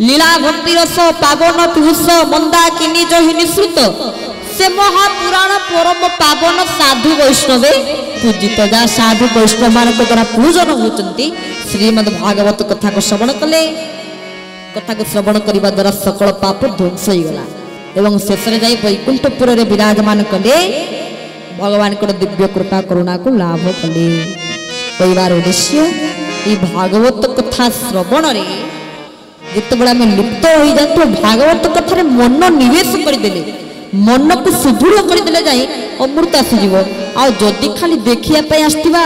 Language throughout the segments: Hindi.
लीला भक्ति रस पावन पीयूष मंदाकिनी जहि निश्रुत से महापुराण परम पावन साधु वैष्णव पूजित जहाँ साधु वैष्णव मान द्वारा पूजन होती श्रीमद भागवत कथा को श्रवण कले कथा को श्रवण करने द्वारा सकल पाप ध्वंस होगला एवं शेष जाई वैकुंठपुर में विराजमान कले भगवान को दिव्य कृपा करुणा को लाभ कले कहबार उद्देश्य ये भागवत कथा श्रवण रे जिते आम लिप्त हो जाते भागवत कथा मन निवेश करदे मन को सुदृढ़ करदे जाए अमृत आसीज आदि खाली देखा आसवा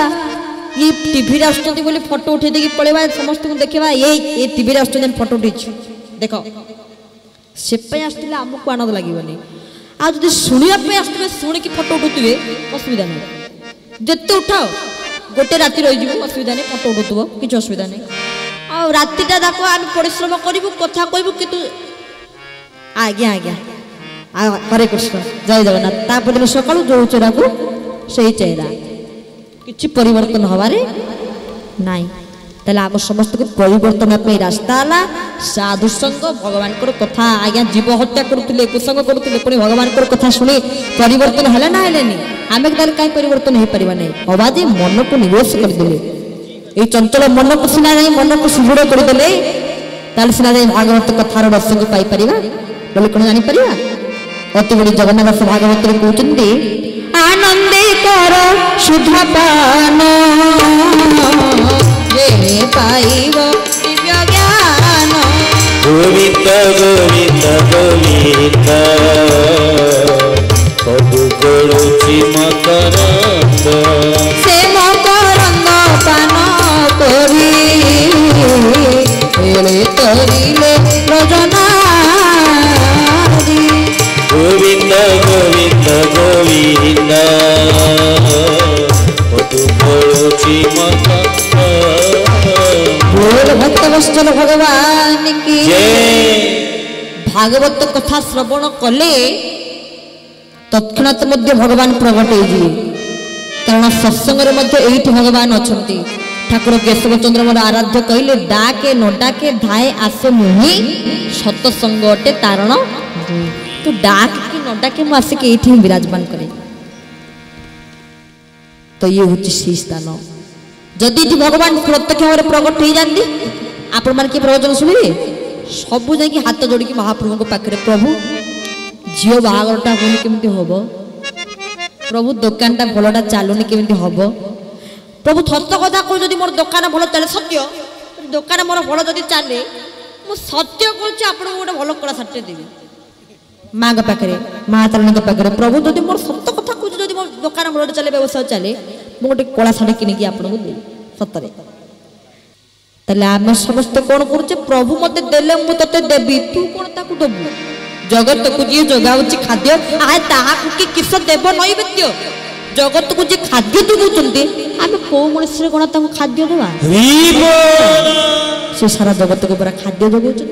ये टीवी आसुँच बोली फोटो उठे देखिए पलैबा समस्त को देखा ये टीवी आसुँच फोटो उठे देख से आसला आमको आनंद लगे आज शुणापी आसुवे शुणिकी फोटो उठुवे असुविधा नहीं जिते उठाओ गोटे राति रही असुविधा नहीं फोटो उठुव किसी असुविधा नहीं आ रातिटा जाक आम परिश्रम करूँ कथा कहूँ कि आज्ञा आज्ञा हरे कृष्ण जय जगन्नाथ तापर सकालू जो चेहरा को से चेहरा किसी परिवर्तन हबारे नाई ताले आम समस्त को परिवर्तन रास्ता है साधु संग भगवान कथा आज्ञा जीव हत्या करुले कुसंग करुले पुणी भगवान कथा शुणी परिवर्तन है ना है आम कहीं परिवर्तन हो पार नहीं हवा जे मन को निवेश करदे ये चंचल मन को सीना नहीं मन को सुदृढ़ करदे सीना जाए भागवत कथार रस को पाइपर बोले कौन जापर अति बड़ी जगन्नाथ भागवत कहते आनंदे कर शुद्ध पान पाइब दिव्य ज्ञान गोविंद गोविंद गोविंद पदु गड़ुची मकरंद से मकरंद पान करी हेले तरिले रजनारी गोविंद गोविंद गोविंद पदु गड़ुची मकरंद बोल भक्त वत्सल भगवान की भागवत कथा श्रवण कले तत्क्षणात मध्य भगवान प्रकट हो कारण सत्संग भगवान अच्छा ठाकुर केशव चंद्र मोर आराध्य कहले डाके न डाके धाए आसे मुहि सत्संग अटे तारण तू डाक कि न डाके मु आसिक ये विराजमान करे तो ये हूँ सी स्थान जदि भगवान प्रत्यक्ष भाव में प्रकट हो जाती आपण मान किए प्रवचन शुणिए सबू जा हाथ जोड़िकी महाप्रभु पाखे प्रभु झील बाहागरटा होनी केमती हम प्रभु दुकानटा भलटा चलुनी केमती हम प्रभु सत कथा कहूँ जब मोर दुकान भल चले सत्य दुकान मोर भल जदि चले मुझे सत्य कहूँ गोटे भल कला सार्टे देवी माँ पाखे माँ तारिणी पाखे प्रभु जब मोर सत कथा कहूँ जब मोर दुकान भल चले व्यवसाय चले मुझे गोटे कला शाढ़ी किनिकी आपको देवी सतरे ताले आम समस्त कौन करुचे प्रभु मत देले मु तते देवी तू कौन ताकू दबु जगत को जी जगाउची खाद्य आए ताहाकू कि किस देव नैवेद्य जगत को जी खाद्य दूचंती आम को मनुष्य कौन ताकू खाद्य देवा से सारा जगत को पूरा खाद्य जगाउछन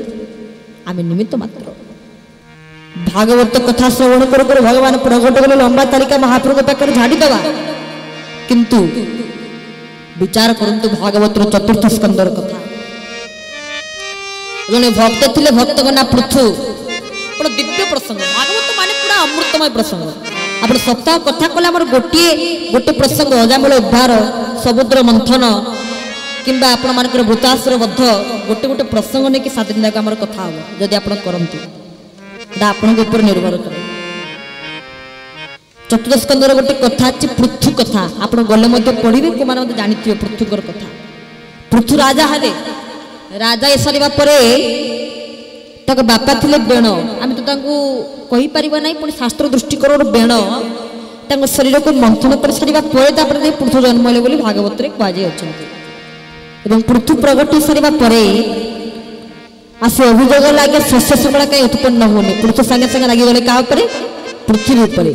आम निमित्त मात्र भागवत कथा श्रवण कर भगवान प्रकट कले लंबा तालिका महाप्रभु पाखे झाड़ी दवा किंतु विचार करंतु भागवत चतुर्थ स्कंदर कथा जने भक्त थिले भक्त ना पृथु बड़ दिव्य प्रसंग भागवत माने पूरा अमृतमय प्रसंग आपण सप्ताह कथा कले हमर गोटे प्रसंग अजामिल उद्धार समुद्र मंथन किंबा आपण मानकर वृताश्र बद्ध गोटे गोटे प्रसंग ने कि 7 दिन तक हमर कथा हो जदि आपण करंतु दा आपण ऊपर निर्भर करे चतुर्थ स्कंदर गोटे कथा अच्छी पृथु कथा आप गले पढ़े को मैंने जानी पृथुकर कथा पृथु राजा हेले राजा ये सर तक बापा थे बेण आम तो कहीपर ना पुणी शास्त्र दृष्टिकोण बेण शरीर को मंथन कर सारा पृथु जन्म हेले भागवत कहुई पृथु प्रगट हो सारा आसे अभियोग लगे शस्य शुक्ला कहीं उत्पन्न होनी पृथु सागे सागे लगिगले क्या पृथ्वी उपर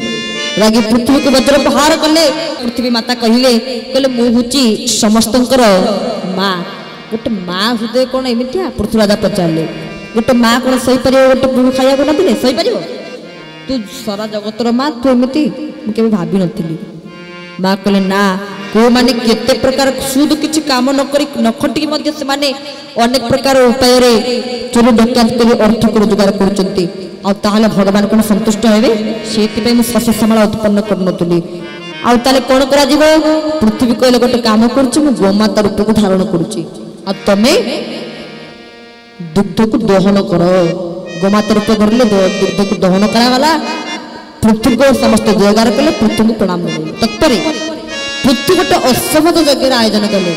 रागी पृथ्वी को वज्र प्रहार कले पृथ्वी माता कहले मुझे समस्त माँ गोटे माँ हृदय कौन एमती पृथ्वी राजा पचारे गोटे माँ कौन सही पार गोटे पुरु खाया ना सही पार तू सारा जगतर माँ तू एमती मुझे भावी नी माँ कहले ना को माने केते प्रकार सुद किछि काम न करी न खटिक मध्ये से माने अनेक प्रकार उपाय रे चोरी डकायत करी अर्थ को रोजगार करचंती आ ताले भगवान कोन संतुष्ट हेबे सेति पे मु शस्य श्यामला उत्पन्न करनतुली आ ताले कोन करा जीवो पृथ्वी कहले गोटे काम करछि मु गोमाता रूप को धारण करछि आ तमे दुग्ध को दहन करो गोमाता रूप करले दुग्ध को दहन करा वाला पृथ्वी को समस्त जयगार कले पृथ्वी को प्रणाम कले तत्परे पृथ्वी गोटे असमत यज्ञ आयोजन कले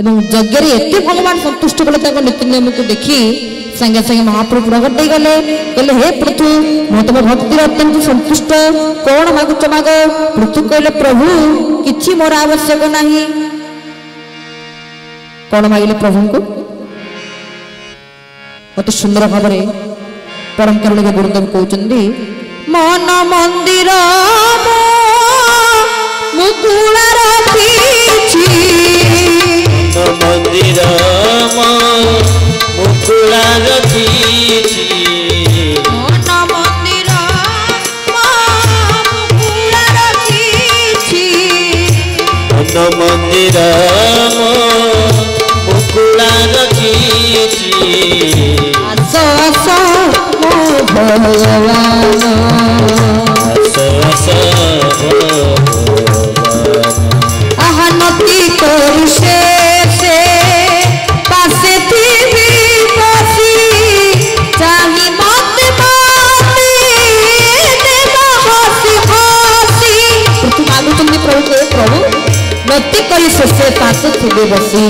एवं यज्ञ एते भगवान संतुष्ट कले नीति नियम को देखी संगे संगे महाप्रभु प्रकट हो गले कहले हे पृथ्वी मैं तुम भक्ति अत्यंत संतुष्ट कौन मागुच माग पृथ्वी कहले प्रभु किछि मोर आवश्यक नहीं कौन मागिले प्रभु को अति सुंदर भाव परम करुणिक गुरुदेव कहते मन मंदिर मुकुला रखिछि मंदिर मुकुला रखिछि मन मंदिर मुकुला रखिछि मन मंदिर मुकुला रखिछि आस आस मो भगवान आस अहनति करू से पासे थी बसी चाही मत माती देवा हसी हसी तू मागु तुमने प्रभु के प्रभु नति करी से पासे थी बसी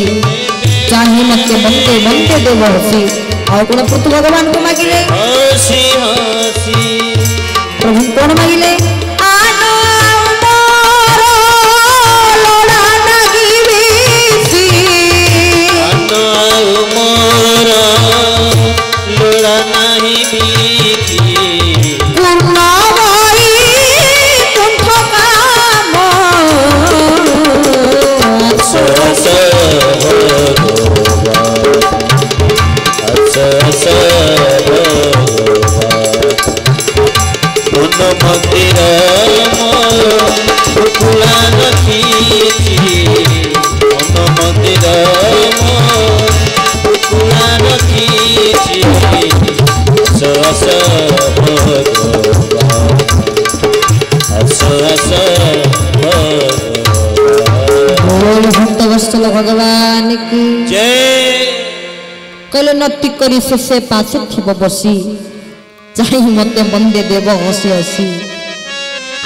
चाही मत बनते बनते देव हसी और कोन पृथु भगवान को मागिले हसी हसी प्रभु कौन मागिले आनो मोर लोड़ा नागिबी सी आनो मोर लोड़ा नाही बीती पूर्ण होई कुंठ काम आस मन मंदिर मुकुला रखिछि मन मंदिर मुकुला रखिछि आस बोल भक्त वत्सल भगवान की जय कहले नति करी से पासे थिब बसी चाहे मते बंदे देव हसी हसी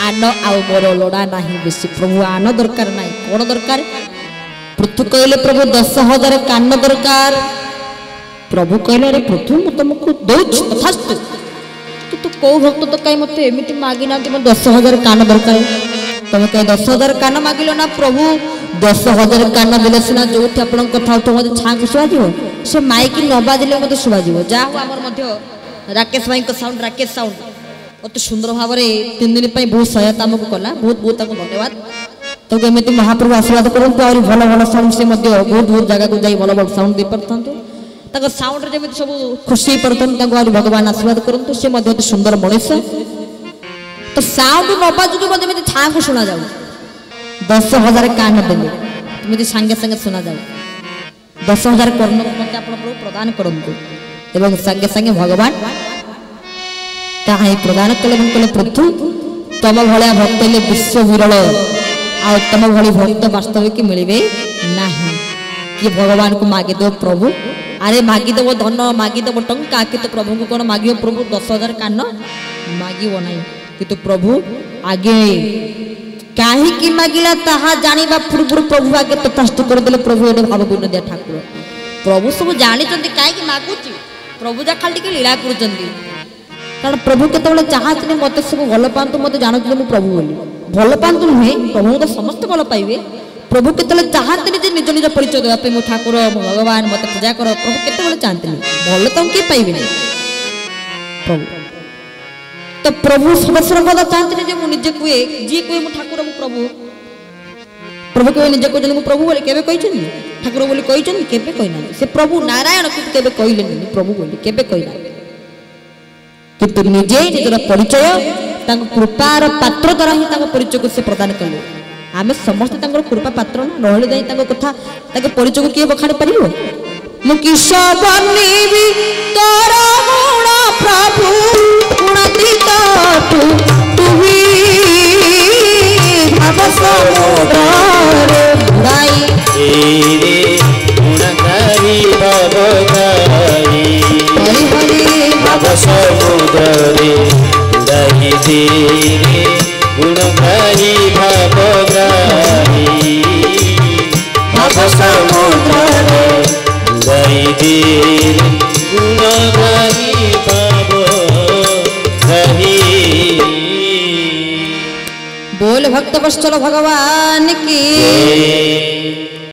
आन आउ मोर लोड़ा नहीं बेसी प्रभु आन दरकार नहीं कौन दरकार पृथु कहले प्रभु 10,000 कान दरकार प्रभु कहले अरे पृथु मु तुमको दउछि तथास्तु तो कौ भक्त तो कहीं मते एमिति मागी ना तुम 10,000 कान दरकार तुम कहीं 10,000 कान मागिलो ना प्रभु 10,000 कान देले सिना जोठी आपन कथा उठ मते छाक सुवा जीवो से माइक न बाजिले मते सुवा जीवो जा हो हमर मध्य राकेश भाई को साउंड राकेश साउंड अति सुंदर भाव में 3 दिन बहुत सहायता आमको कला बहुत बहुत धन्यवाद तो एमती महाप्रभु आशीर्वाद करते और भल भल साउंड से बहुत बहुत जगह को जाई भल भल साउंड दे पारता साउंड जमी सब खुशी पारता भगवान आशीर्वाद करते से अति सुंदर मनीष तो साउंड न बाजुक छा को शुणा जाऊ 10,000 कान देले तुम सांगे सांगे शुणा जाऊ 10,000 कर्ण मत प्रभु प्रदान करते एवं संगे संगे भगवान ताही प्रदान कले कले पृथु तम भलिया भक्त ले विश्व विरल आ तम भली भक्त वास्तविक मिलबे नाही कि भगवान को मागी दो प्रभु अरे मागी दो धन मागी दो टंका कि तो प्रभु को कोन मागियो प्रभु 10,000 कान मागिबो नाही कि तो प्रभु आगे काहे कि मागिला ताहा जानिबा पूर्व प्रभु आगे तथास्तु कर देले प्रभु एने भाव गुण दिया ठाकुर प्रभु सब जानि चंदी काहे कि मागुची प्रभु जा खाली के लीला करुचंदी कारण प्रभु केतबेले चाहते मते सब भल पांतु मते जानते मु प्रभु बोली भल पांतु नुहे प्रभु तो समस्त भल पाइबे प्रभु केतबेले चाहते जे निज निज परिचय देबा पे मु ठाकुर भगवान मते पूजा कर प्रभु केतबेले चाहते भल तो के पाइबे नहीं प्रभु तो प्रभु सर्वदा चाहते जे मु निजे कुए जी कुए मु ठाकुर मु प्रभु प्रभु के निजे को जने प्रभु बोली केबे कहिछन ठाकुर बोली कहिछन केबे कहिना से प्रभु नारायण के केबे कहिलेनी प्रभु बोली केबे कहिना किंतु निजे निजर परिचय तांग कृपार पात्र द्वारा ही तांग परिचय को से प्रदान कले आमे समस्त तांकर कृपा पात्र नहले जाई तांको कथा ताके परिचय किए बखाणी परिबो मु किस बनिबी तोर गुण प्रभु गुणातीत तू ही भाव समुद्र गाई तेरे गुणकारी भवगाई हरि हरि भव समुद्र रे उड़ाई तेरे गुणकारी भवगाई भव समुद्र रे उड़ाई तेरे गुणकारी भवगाई। बोल भक्त वत्सल भगवान की